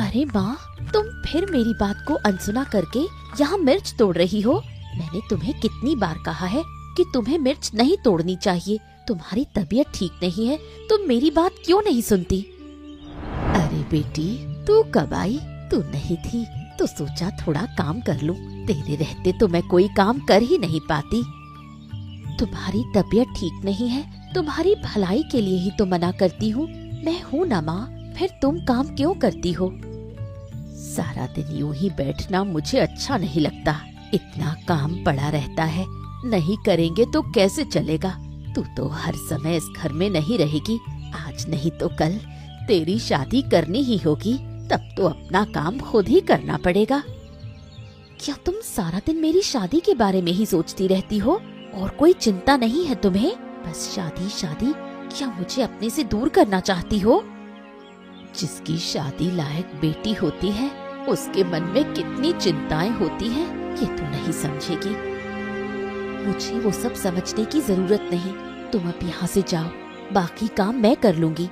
अरे माँ, तुम फिर मेरी बात को अनसुना करके यहाँ मिर्च तोड़ रही हो। मैंने तुम्हें कितनी बार कहा है कि तुम्हें मिर्च नहीं तोड़नी चाहिए। तुम्हारी तबीयत ठीक नहीं है, तुम मेरी बात क्यों नहीं सुनती? अरे बेटी, तू कब आई? तू नहीं थी तो सोचा थोड़ा काम कर लूं। तेरे रहते तो मैं कोई काम कर ही नहीं पाती। तुम्हारी तबीयत ठीक नहीं है, तुम्हारी भलाई के लिए ही तो मना करती हूँ। मैं हूँ ना माँ, फिर तुम काम क्यों करती हो? सारा दिन यूं ही बैठना मुझे अच्छा नहीं लगता। इतना काम पड़ा रहता है, नहीं करेंगे तो कैसे चलेगा? तू तो हर समय इस घर में नहीं रहेगी। आज नहीं तो कल तेरी शादी करनी ही होगी, तब तो अपना काम खुद ही करना पड़ेगा। क्या तुम सारा दिन मेरी शादी के बारे में ही सोचती रहती हो और कोई चिंता नहीं है तुम्हें? बस शादी शादी। क्या मुझे अपने से दूर करना चाहती हो? जिसकी शादी लायक बेटी होती है उसके मन में कितनी चिंताएं होती हैं, ये तू नहीं समझेगी। मुझे वो सब समझने की जरूरत नहीं। तुम अब यहाँ से जाओ, बाकी काम मैं कर लूंगी।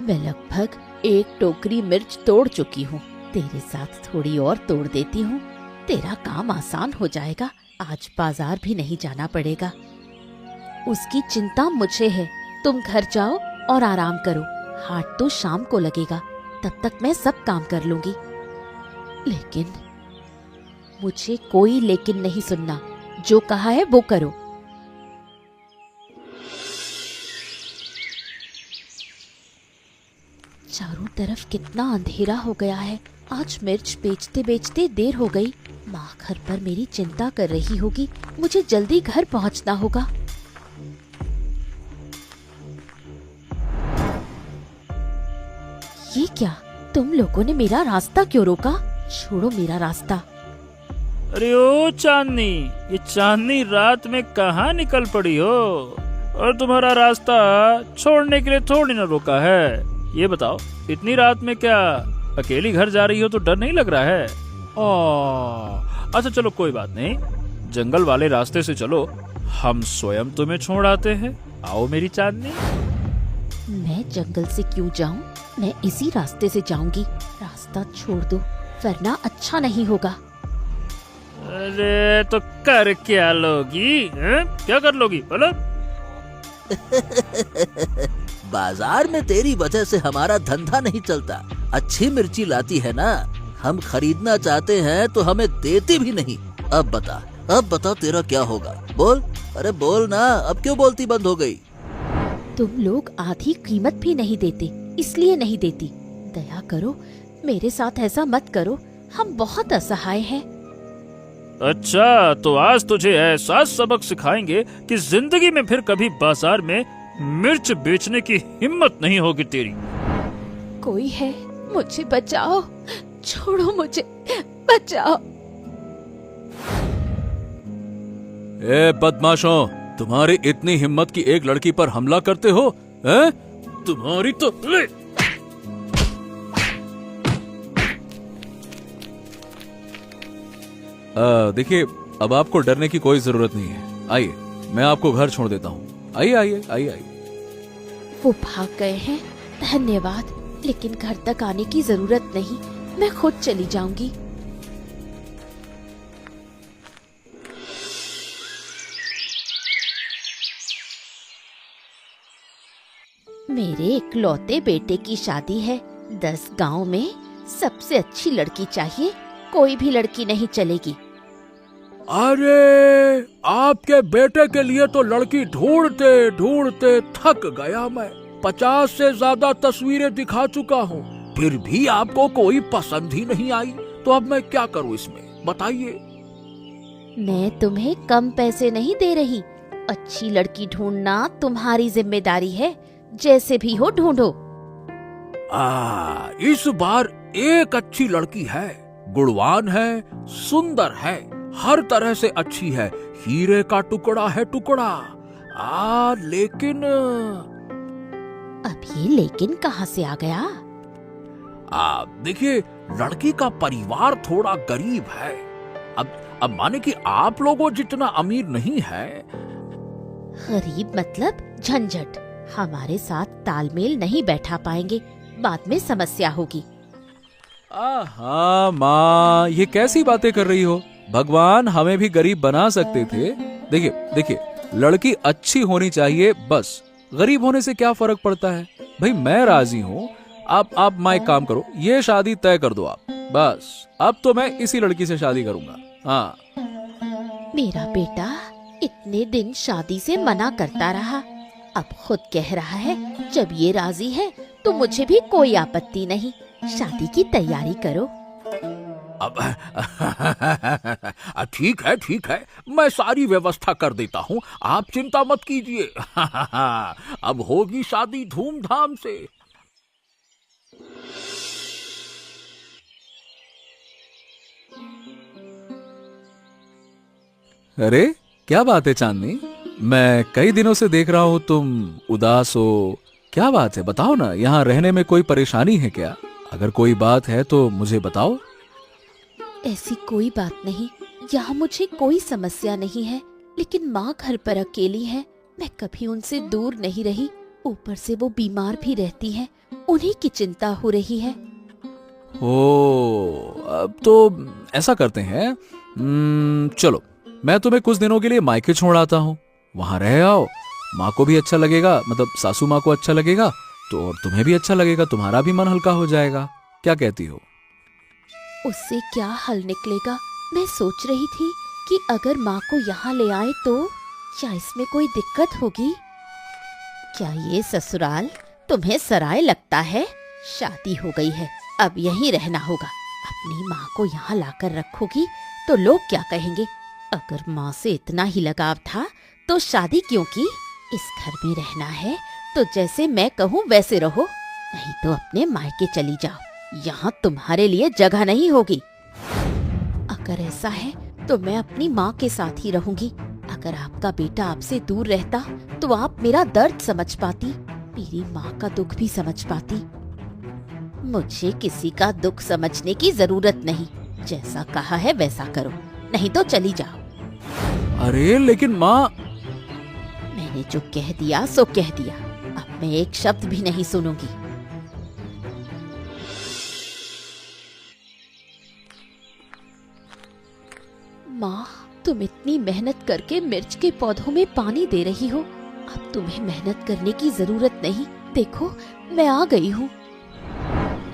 मैं लगभग 1 टोकरी मिर्च तोड़ चुकी हूँ। तेरे साथ थोड़ी और तोड़ देती हूँ, तेरा काम आसान हो जाएगा। आज बाजार भी नहीं जाना पड़ेगा। उसकी चिंता मुझे है। तुम घर जाओ और आराम करो। हाट तो शाम को लगेगा, तब तक मैं सब काम कर लूंगी। लेकिन मुझे कोई लेकिन नहीं सुनना। जो कहा है वो करो। चारों तरफ कितना अंधेरा हो गया है। आज मिर्च बेचते बेचते देर हो गई। माँ घर पर मेरी चिंता कर रही होगी। मुझे जल्दी घर पहुँचना होगा। ये क्या? तुम लोगों ने मेरा रास्ता क्यों रोका? छोड़ो मेरा रास्ता। अरे ओ चांदनी, ये चांदनी रात में कहाँ निकल पड़ी हो? और तुम्हारा रास्ता छोड़ने के लिए थोड़ी ना रोका है। ये बताओ, इतनी रात में क्या अकेली घर जा रही हो तो डर नहीं लग रहा है? अच्छा चलो कोई बात नहीं, जंगल वाले रास्ते से चलो, हम स्वयं तुम्हें छोड़ आते हैं। आओ मेरी चांदनी। मैं जंगल से क्यों जाऊं? मैं इसी रास्ते से जाऊंगी। रास्ता छोड़ दो वरना अच्छा नहीं होगा। अरे तो कर क्या लोगी? क्या कर लोगी बोलो? बाजार में तेरी वजह से हमारा धंधा नहीं चलता। अच्छी मिर्ची लाती है ना, हम खरीदना चाहते हैं तो हमें देती भी नहीं। अब बता तेरा क्या होगा? बोल, अरे बोल ना, अब क्यों बोलती बंद हो गई? तुम लोग आधी कीमत भी नहीं देते, इसलिए नहीं देती। दया करो, मेरे साथ ऐसा मत करो। हम बहुत असहाय हैं। अच्छा, तो आज तुझे ऐसा सबक सिखाएंगे कि जिंदगी में फिर कभी बाजार में मिर्च बेचने की हिम्मत नहीं होगी तेरी। कोई है? मुझे बचाओ, छोड़ो मुझे, बचाओ। ए बदमाशों, तुम्हारी इतनी हिम्मत की एक लड़की पर हमला करते हो? हैं? तुम्हारी तो ले। देखिए, अब आपको डरने की कोई जरूरत नहीं है। आइए, मैं आपको घर छोड़ देता हूँ। आइए आइए आइए आइए। वो भाग गए हैं, धन्यवाद। लेकिन घर तक आने की जरूरत नहीं, मैं खुद चली जाऊंगी। मेरे इकलौते बेटे की शादी है। 10 गांव में सबसे अच्छी लड़की चाहिए, कोई भी लड़की नहीं चलेगी। अरे, आपके बेटे के लिए तो लड़की ढूंढते ढूंढते थक गया मैं। 50 से ज्यादा तस्वीरें दिखा चुका हूँ, फिर भी आपको कोई पसंद ही नहीं आई। तो अब मैं क्या करूँ इसमें, बताइए। मैं तुम्हें कम पैसे नहीं दे रही। अच्छी लड़की ढूंढना तुम्हारी जिम्मेदारी है। जैसे भी हो ढूंढो। इस बार एक अच्छी लड़की है, गुणवान है, सुंदर है, हर तरह से अच्छी है, हीरे का टुकड़ा है टुकड़ा। लेकिन अब ये लेकिन कहाँ से आ गया? देखिए, लड़की का परिवार थोड़ा गरीब है। अब माने कि आप लोगों जितना अमीर नहीं है। गरीब मतलब झंझट। हमारे साथ तालमेल नहीं बैठा पाएंगे, बाद में समस्या होगी। आहा माँ, ये कैसी बातें कर रही हो? भगवान हमें भी गरीब बना सकते थे। देखिए देखिए, लड़की अच्छी होनी चाहिए बस, गरीब होने से क्या फर्क पड़ता है? भाई मैं राजी हूँ। आप माँ एक काम करो, ये शादी तय कर दो आप। बस अब तो मैं इसी लड़की से शादी करूंगा। हाँ। मेरा बेटा इतने दिन शादी से मना करता रहा, अब खुद कह रहा है जब ये राजी है तो मुझे भी कोई आपत्ति नहीं, शादी की तैयारी करो। अब ठीक है, मैं सारी व्यवस्था कर देता हूँ, आप चिंता मत कीजिए। अब होगी शादी धूमधाम से। अरे क्या बात है चांदनी, मैं कई दिनों से देख रहा हूँ तुम उदास हो। क्या बात है, बताओ ना। यहाँ रहने में कोई परेशानी है क्या? अगर कोई बात है तो मुझे बताओ। ऐसी कोई बात नहीं, यहाँ मुझे कोई समस्या नहीं है, लेकिन माँ घर पर अकेली है। मैं कभी उनसे दूर नहीं रही, ऊपर से वो बीमार भी रहती हैं, उन्हीं की चिंता हो रही है। ओ, अब तो ऐसा करते हैं, चलो मैं तुम्हें कुछ दिनों के लिए मायके छोड़ आता हूँ, वहां रह आओ। माँ को भी अच्छा लगेगा, मतलब सासू माँ को अच्छा लगेगा तो, और तुम्हें भी अच्छा लगेगा, तुम्हारा भी मन हल्का हो जाएगा। क्या कहती हो? उससे क्या हल निकलेगा? मैं सोच रही थी कि अगर माँ को यहाँ ले आए तो क्या इसमें कोई दिक्कत होगी? क्या ये ससुराल तुम्हें सराय लगता है? शादी हो गई है, अब यहीं रहना होगा। अपनी माँ को यहाँ लाकर रखोगी तो लोग क्या कहेंगे? अगर माँ से इतना ही लगाव था तो शादी क्यों की? इस घर में रहना है तो जैसे मैं कहूँ वैसे रहो, नहीं तो अपने मायके चली जाओ, यहाँ तुम्हारे लिए जगह नहीं होगी। अगर ऐसा है तो मैं अपनी माँ के साथ ही रहूंगी। अगर आपका बेटा आपसे दूर रहता तो आप मेरा दर्द समझ पाती, मेरी माँ का दुख भी समझ पाती। मुझे किसी का दुख समझने की जरूरत नहीं, जैसा कहा है वैसा करो, नहीं तो चली जाओ। अरे लेकिन माँ। मैंने जो कह दिया सो कह दिया, अब मैं एक शब्द भी नहीं सुनूंगी। माँ, तुम इतनी मेहनत करके मिर्च के पौधों में पानी दे रही हो, अब तुम्हें मेहनत करने की जरूरत नहीं। देखो मैं आ गई हूँ।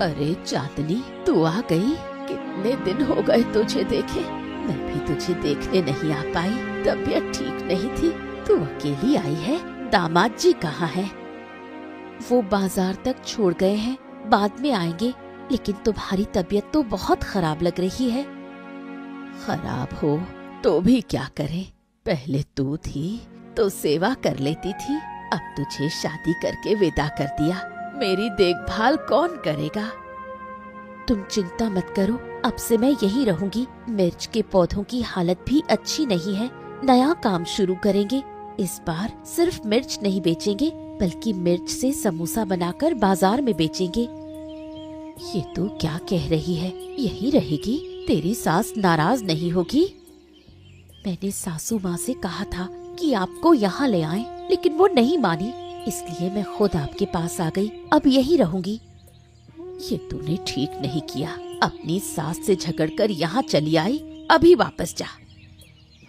अरे चांदनी, तू आ गई? कितने दिन हो गए तुझे देखे, मैं भी तुझे देखने नहीं आ पाई, तबीयत ठीक नहीं थी। तू अकेली आई है? दामाद जी कहाँ है? वो बाजार तक छोड़ गए हैं, बाद में आएंगे। लेकिन तुम्हारी तबीयत तो बहुत खराब लग रही है। खराब हो तो भी क्या करें, पहले तू थी तो सेवा कर लेती थी, अब तुझे शादी करके विदा कर दिया, मेरी देखभाल कौन करेगा? तुम चिंता मत करो, अब से मैं यहीं रहूंगी। मिर्च के पौधों की हालत भी अच्छी नहीं है, नया काम शुरू करेंगे। इस बार सिर्फ मिर्च नहीं बेचेंगे, बल्कि मिर्च से समोसा बनाकर बाजार में बेचेंगे। ये तो क्या कह रही है, यहीं रहेगी? तेरी सास नाराज नहीं होगी? मैंने सासू माँ से कहा था कि आपको यहाँ ले आएं, लेकिन वो नहीं मानी, इसलिए मैं खुद आपके पास आ गई। अब यहीं रहूंगी। ये तूने ठीक नहीं किया, अपनी सास से झगड़कर यहाँ चली आई। अभी वापस जा।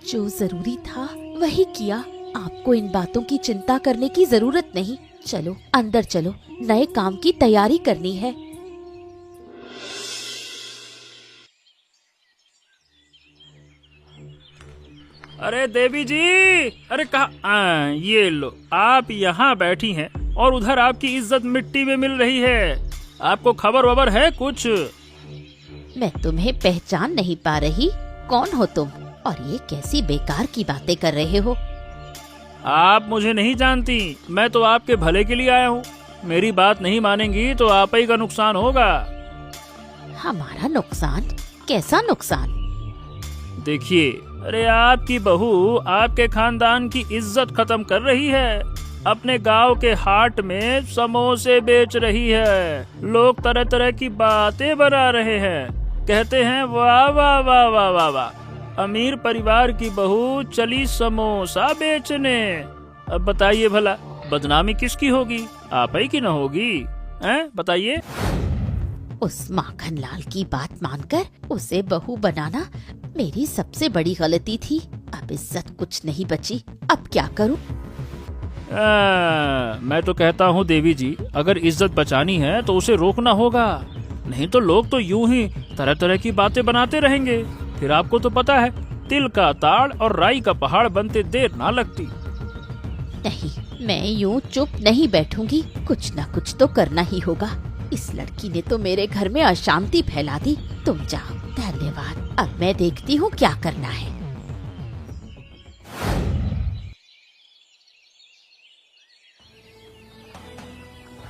जो जरूरी था वही किया, आपको इन बातों की चिंता करने की जरूरत नहीं। चलो अंदर चलो, नए काम की तैयारी करनी है। अरे देवी जी, अरे कहा, ये लो, आप यहाँ बैठी हैं और उधर आपकी इज्जत मिट्टी में मिल रही है। आपको खबर वबर है कुछ? मैं तुम्हें पहचान नहीं पा रही, कौन हो तुम और ये कैसी बेकार की बातें कर रहे हो? आप मुझे नहीं जानती, मैं तो आपके भले के लिए आया हूँ। मेरी बात नहीं मानेंगी तो आप ही का नुकसान होगा। हमारा नुकसान? कैसा नुकसान? देखिए, अरे आपकी बहू आपके खानदान की इज्जत खत्म कर रही है, अपने गांव के हाट में समोसे बेच रही है। लोग तरह तरह की बातें बना रहे हैं, कहते हैं वाह वाह वाह वाह वाह वाह, अमीर परिवार की बहू चली समोसा बेचने। अब बताइए भला, बदनामी किसकी होगी? आप ही की न होगी? हैं बताइए। उस माखन लाल की बात मानकर उसे बहू बनाना मेरी सबसे बड़ी गलती थी। अब इज्जत कुछ नहीं बची, अब क्या करूं? मैं तो कहता हूँ देवी जी, अगर इज्जत बचानी है तो उसे रोकना होगा, नहीं तो लोग तो यूं ही तरह तरह की बातें बनाते रहेंगे। फिर आपको तो पता है, तिल का ताड़ और राई का पहाड़ बनते देर ना लगती। नहीं, मैं यूं चुप नहीं बैठूंगी, कुछ ना कुछ तो करना ही होगा। इस लड़की ने तो मेरे घर में अशांति फैला दी। तुम जाओ, धन्यवाद। अब मैं देखती हूँ क्या करना है।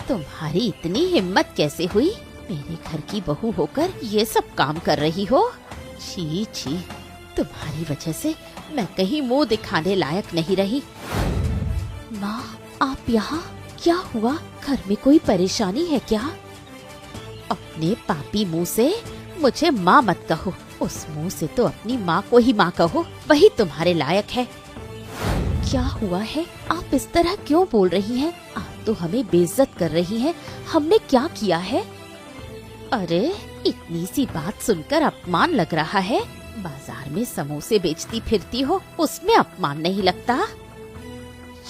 तुम्हारी इतनी हिम्मत कैसे हुई? मेरे घर की बहू होकर ये सब काम कर रही हो? छी छी, तुम्हारी वजह से मैं कहीं मुंह दिखाने लायक नहीं रही। माँ, आप यहाँ? क्या हुआ? घर में कोई परेशानी है क्या? अपने पापी मुंह से मुझे माँ मत कहो। उस मुंह से तो अपनी माँ को ही माँ कहो, वही तुम्हारे लायक है। क्या हुआ है? आप इस तरह क्यों बोल रही हैं? आप तो हमें बेइज्जत कर रही हैं। हमने क्या किया है? अरे, इतनी सी बात सुनकर अपमान लग रहा है? बाजार में समोसे बेचती फिरती हो, उसमें अपमान नहीं लगता?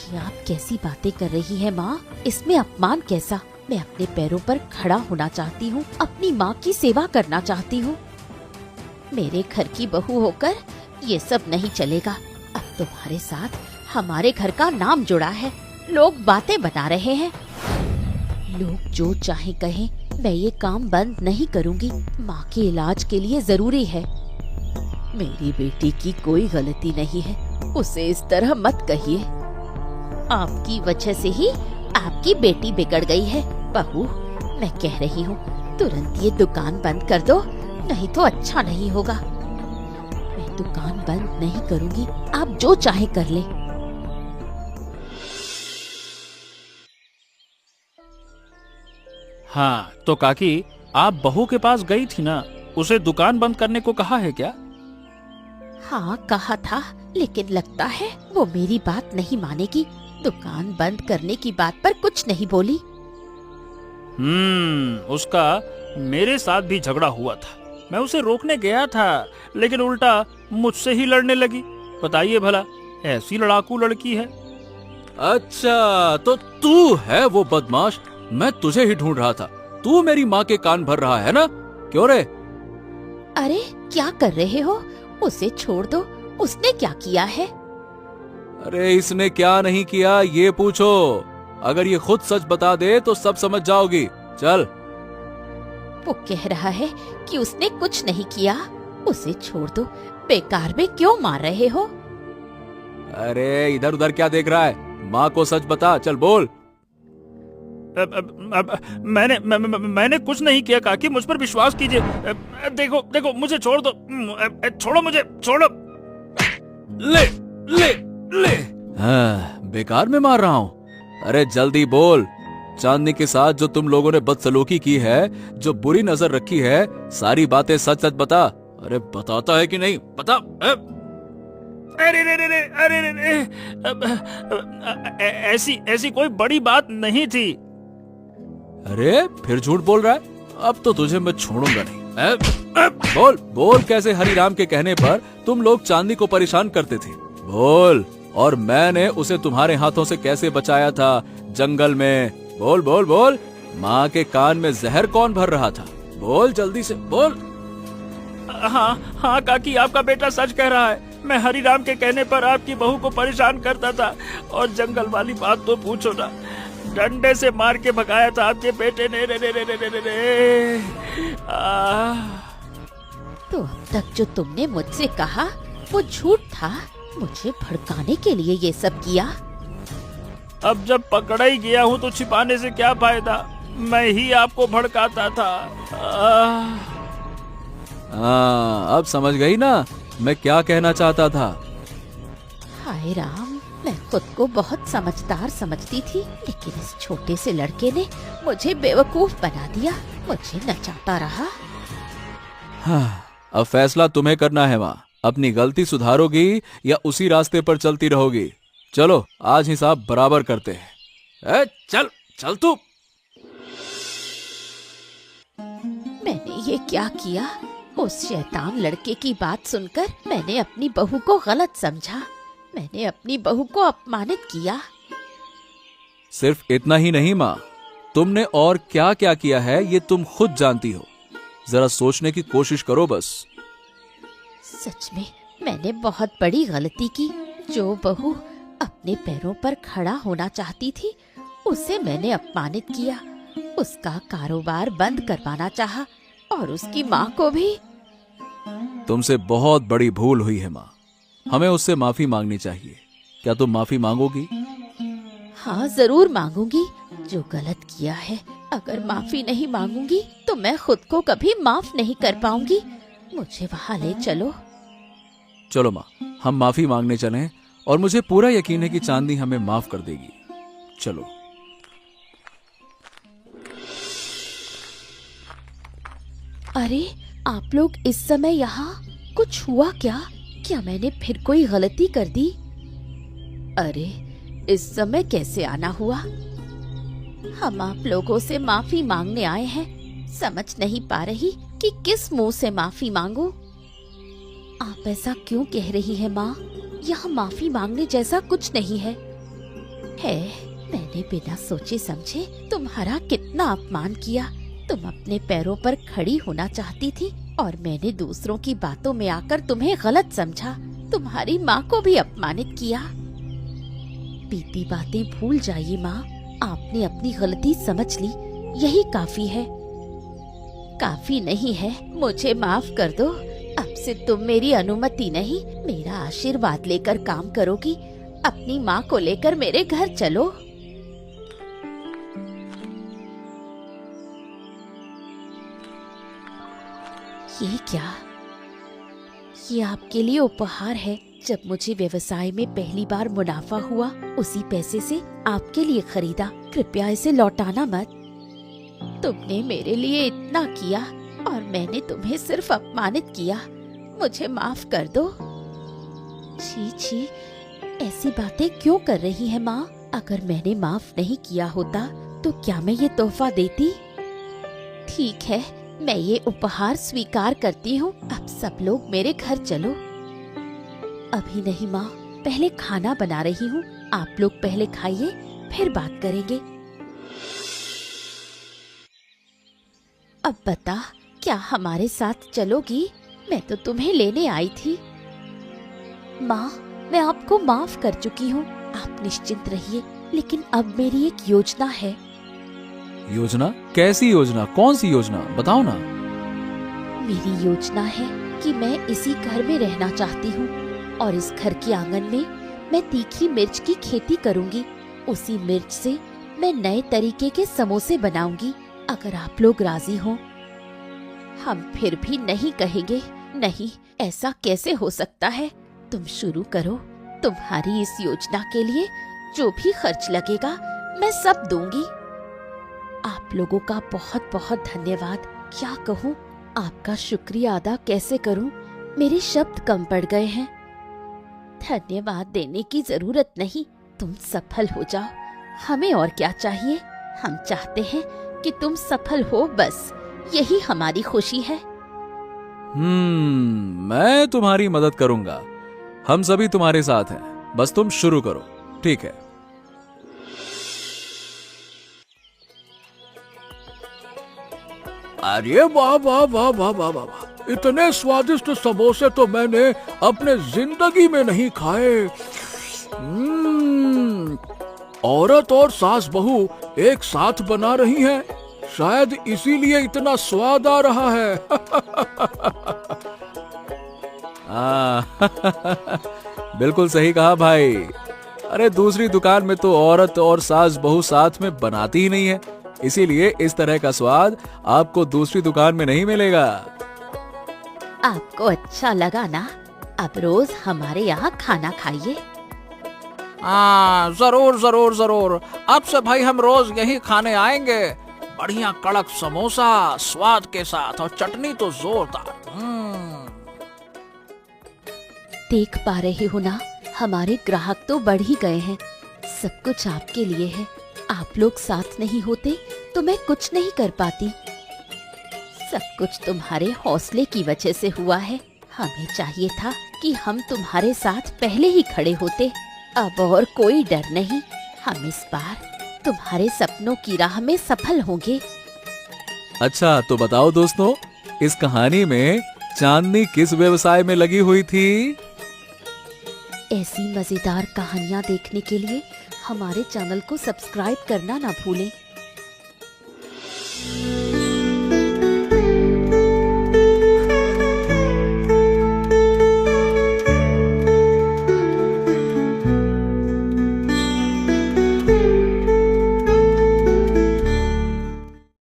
ये आप कैसी बातें कर रही हैं माँ? इसमें अपमान कैसा? मैं अपने पैरों पर खड़ा होना चाहती हूँ, अपनी माँ की सेवा करना चाहती हूँ। मेरे घर की बहू होकर ये सब नहीं चलेगा। अब तुम्हारे साथ हमारे घर का नाम जुड़ा है, लोग बातें बना रहे हैं। लोग जो चाहे कहें, मैं ये काम बंद नहीं करूँगी। माँ के इलाज के लिए जरूरी है। मेरी बेटी की कोई गलती नहीं है, उसे इस तरह मत कहिए। आपकी वजह से ही आपकी बेटी बिगड़ गई है। बहू, मैं कह रही हूँ, तुरंत ये दुकान बंद कर दो, नहीं तो अच्छा नहीं होगा। मैं दुकान बंद नहीं करूँगी, आप जो चाहे कर ले। हाँ, तो काकी, आप बहू के पास गई थी ना, उसे दुकान बंद करने को कहा है क्या? हाँ, कहा था, लेकिन लगता है वो मेरी बात नहीं मानेगी। दुकान बंद करने की बात पर कुछ नहीं बोली। उसका मेरे साथ भी झगड़ा हुआ था। मैं उसे रोकने गया था, लेकिन उल्टा मुझसे ही लड़ने लगी। बताइए भला, ऐसी लड़ाकू लड़की है। अच्छा, तो तू है वो बदमाश? मैं तुझे ही ढूंढ रहा था। तू मेरी माँ के कान भर रहा है ना? क्यों रे? अरे, क्या कर रहे हो? उसे छोड़ दो। उसने क्या किया है? अरे, इसने क्या नहीं किया ये पूछो। अगर ये खुद सच बता दे तो सब समझ जाओगी। चल। वो कह रहा है कि उसने कुछ नहीं किया। उसे छोड़ दो, बेकार में क्यों मार रहे हो? अरे, इधर उधर क्या देख रहा है? माँ को सच बता, चल बोल। मैंने कुछ नहीं किया काकी, मुझ पर विश्वास कीजिए। देखो देखो, मुझे छोड़ दो। छोड़ो मुझे, छोड़ो। ले ले ले। हाँ, बेकार में मार रहा हूँ। अरे जल्दी बोल। चांदनी के साथ जो तुम लोगों ने बदसलूकी की है, जो बुरी नजर रखी है, सारी बातें सच सच बता। अरे बताता है कि नहीं? बता। अरे ऐसी कोई बड़ी बात नहीं थी। अरे फिर झूठ बोल रहा है? अब तो तुझे मैं छोड़ूंगा नहीं। बोल बोल, कैसे हरिराम के कहने पर तुम लोग चांदनी को परेशान करते थे? बोल। और मैंने उसे तुम्हारे हाथों से कैसे बचाया था जंगल में? बोल बोल बोल। माँ के कान में जहर कौन भर रहा था? बोल जल्दी से बोल। हाँ हाँ काकी, आपका बेटा सच कह रहा है। मैं हरिराम के कहने पर आपकी बहू को परेशान करता था, और जंगल वाली बात तो पूछो ना, डंडे से मार के भगाया था आपके बेटे ने। रे। तो अब तक जो तुमने मुझसे कहा वो झूठ था। मुझे भड़काने के लिए ये सब किया। अब जब पकड़ा ही गया हूँ तो छिपाने से क्या फायदा? मैं ही आपको भड़काता था। अब समझ गई ना मैं क्या कहना चाहता था? हाय राम, मैं खुद को बहुत समझदार समझती थी, लेकिन इस छोटे से लड़के ने मुझे बेवकूफ बना दिया, मुझे नचाता रहा। हाँ, अब फैसला तुम्हें करना है माँ। अपनी गलती सुधारोगी या उसी रास्ते पर चलती रहोगी? चलो आज हिसाब बराबर करते हैं। चल चल तू। क्या किया? उस शैतान लड़के की बात सुनकर मैंने अपनी बहू को गलत समझा। मैंने अपनी बहू को अपमानित किया। सिर्फ इतना ही नहीं माँ, तुमने और क्या क्या किया है ये तुम खुद जानती हो। जरा सोचने की कोशिश करो बस। सच में मैंने बहुत बड़ी गलती की। जो बहू अपने पैरों पर खड़ा होना चाहती थी उसे मैंने अपमानित किया। उसका कारोबार बंद करवाना चाहा और उसकी माँ को भी। तुमसे बहुत बड़ी भूल हुई है माँ, हमें उससे माफी मांगनी चाहिए। क्या तुम माफी मांगोगी? हाँ, जरूर मांगूंगी। जो गलत किया है, अगर माफी नहीं मांगूंगी तो मैं खुद को कभी माफ नहीं कर पाऊंगी। मुझे वहाँ ले चलो। चलो माँ, हम माफी मांगने चलें और मुझे पूरा यकीन है कि चांदनी हमें माफ कर देगी। चलो। अरे, आप लोग इस समय यहाँ? कुछ हुआ क्या? क्या मैंने फिर कोई गलती कर दी? अरे, इस समय कैसे आना हुआ? हम आप लोगों से माफी मांगने आए हैं। समझ नहीं पा रही कि किस मुंह से माफी मांगूं। आप ऐसा क्यों कह रही है माँ? यहाँ माफी मांगने जैसा कुछ नहीं है। मैंने बिना सोचे समझे तुम्हारा कितना अपमान किया। तुम अपने पैरों पर खड़ी होना चाहती थी और मैंने दूसरों की बातों में आकर तुम्हें गलत समझा। तुम्हारी माँ को भी अपमानित किया। बीती बातें भूल जाइए माँ। आपने अपनी गलती समझ ली, यही काफी है। काफी नहीं है, मुझे माफ कर दो। अब से तुम मेरी अनुमति नहीं, मेरा आशीर्वाद लेकर काम करोगी। अपनी माँ को लेकर मेरे घर चलो। ये क्या? ये आपके लिए उपहार है। जब मुझे व्यवसाय में पहली बार मुनाफा हुआ, उसी पैसे से आपके लिए खरीदा। कृपया इसे लौटाना मत। तुमने मेरे लिए इतना किया और मैंने तुम्हें सिर्फ अपमानित किया। मुझे माफ कर दो। छी छी, ऐसी बातें क्यों कर रही है माँ? अगर मैंने माफ नहीं किया होता तो क्या मैं ये तोहफा देती? ठीक है, मैं ये उपहार स्वीकार करती हूँ। अब सब लोग मेरे घर चलो। अभी नहीं माँ, पहले खाना बना रही हूँ। आप लोग पहले खाइए, फिर बात करेंगे। अब बता, क्या हमारे साथ चलोगी? मैं तो तुम्हें लेने आई थी। माँ, मैं आपको माफ कर चुकी हूँ। आप निश्चिंत रहिए। लेकिन अब मेरी एक योजना है। योजना? कैसी योजना? कौन सी योजना? बताओ ना। मेरी योजना है कि मैं इसी घर में रहना चाहती हूँ और इस घर के आंगन में मैं तीखी मिर्च की खेती करूँगी। उसी मिर्च से मैं नए तरीके के समोसे बनाऊंगी। अगर आप लोग राजी हो। हम फिर भी नहीं कहेंगे। नहीं, ऐसा कैसे हो सकता है? तुम शुरू करो। तुम्हारी इस योजना के लिए जो भी खर्च लगेगा मैं सब दूंगी। आप लोगों का बहुत बहुत धन्यवाद। क्या कहूँ, आपका शुक्रिया अदा कैसे करूँ? मेरे शब्द कम पड़ गए हैं। धन्यवाद देने की जरूरत नहीं, तुम सफल हो जाओ। हमें और क्या चाहिए? हम चाहते हैं कि तुम सफल हो, बस यही हमारी खुशी है। मैं तुम्हारी मदद करूंगा। हम सभी तुम्हारे साथ हैं, बस तुम शुरू करो। ठीक है। अरे वाह वाह वाह वाह वाह वाह, इतने स्वादिष्ट समोसे तो मैंने अपने जिंदगी में नहीं खाए। औरत और सास बहू एक साथ बना रही हैं, शायद इसीलिए इतना स्वाद आ रहा है। बिल्कुल सही कहा भाई। अरे दूसरी दुकान में तो औरत और सास बहू साथ में बनाती ही नहीं है, इसीलिए इस तरह का स्वाद आपको दूसरी दुकान में नहीं मिलेगा। आपको अच्छा लगा ना? अब रोज हमारे यहाँ खाना खाइए। जरूर जरूर जरूर। अब से भाई हम रोज यही खाने आएंगे। बढ़िया कड़क समोसा स्वाद के साथ और चटनी तो जोरदार। देख पा रहे हो ना, हमारे ग्राहक तो बढ़ ही गए हैं। सब कुछ आपके लिए है। आप लोग साथ नहीं होते तो मैं कुछ नहीं कर पाती। सब कुछ तुम्हारे हौसले की वजह से हुआ है। हमें चाहिए था कि हम तुम्हारे साथ पहले ही खड़े होते। अब और कोई डर नहीं, हम इस बार तुम्हारे सपनों की राह में सफल होंगे। अच्छा तो बताओ दोस्तों, इस कहानी में चांदनी किस व्यवसाय में लगी हुई थी? ऐसी मजेदार कहानियाँ देखने के लिए हमारे चैनल को सब्सक्राइब करना ना भूलें।